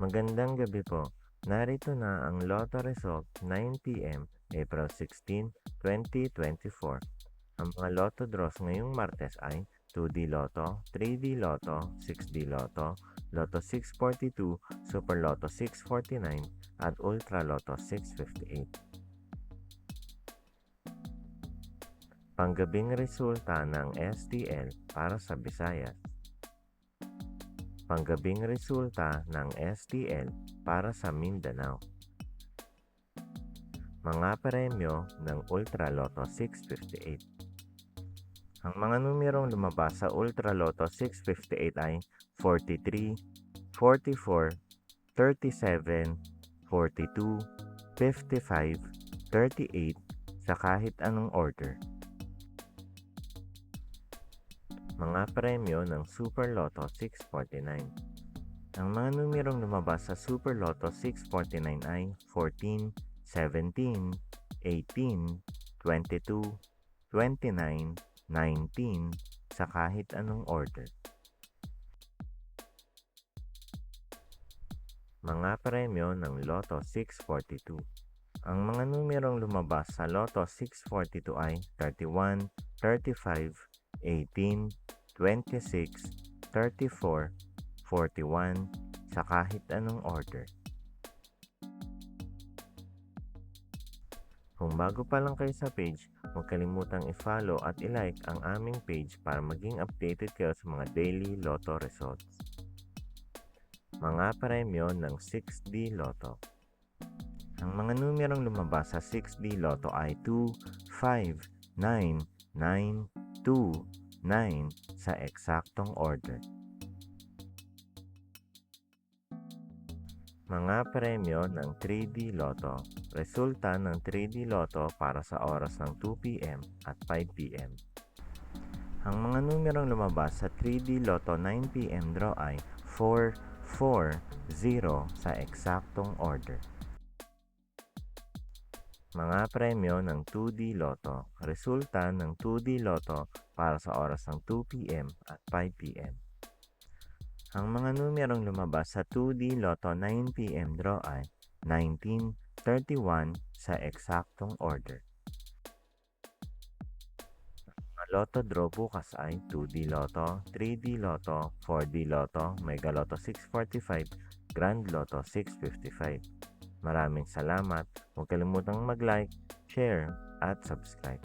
Magandang gabi po. Narito na ang Lotto result 9 p.m. April 16, 2024. Ang mga Lotto draws ngayong Martes ay 2D Lotto, 3D Lotto, 6D Lotto, Lotto 642, Super Lotto 649, at Ultra Lotto 658. Panggabing resulta ng STL para sa Visayas. Panggabing resulta ng STL para sa Mindanao. Mga premyo ng Ultra Lotto 658. Ang mga numerong lumabas sa Ultra Lotto 658 ay 43, 44, 37, 42, 55, 38 sa kahit anong order. Mga premyo ng Super Lotto 649. Ang mga numerong lumabas sa Super Lotto 649 ay 14, 17, 18, 22, 29, 19 sa kahit anong order. Mga premyo ng Lotto 642. Ang mga numerong lumabas sa Lotto 642 ay 31, 35, 18, 26, 34, 41 sa kahit anong order. Kung bago pa lang kayo sa page, huwag kalimutang i-follow at i-like ang aming page para maging updated kayo sa mga daily Lotto results. Mga premyo ng 6D Lotto. Ang mga numerong lumabas sa 6D Lotto ay 2, 5, 9, 9, 2, 9 sa eksaktong order. Mga premyo ng 3D Lotto. Resulta ng 3D Lotto para sa oras ng 2 p.m. at 5 p.m. Ang mga numerong lumabas sa 3D Lotto 9 p.m. draw ay 4, 4, 0 sa eksaktong order. Mga premyo ng 2D Lotto. Resulta ng 2D Lotto para sa oras ng 2 p.m. at 5 p.m. Ang mga numerong lumabas sa 2D Lotto 9 p.m. draw ay 19, 31 sa eksaktong order. Ang Lotto draw bukas ay 2D Lotto, 3D Lotto, 4D Lotto, Mega Lotto 645, Grand Lotto 655. Maraming salamat. Huwag kalimutang mag-like, share, at subscribe.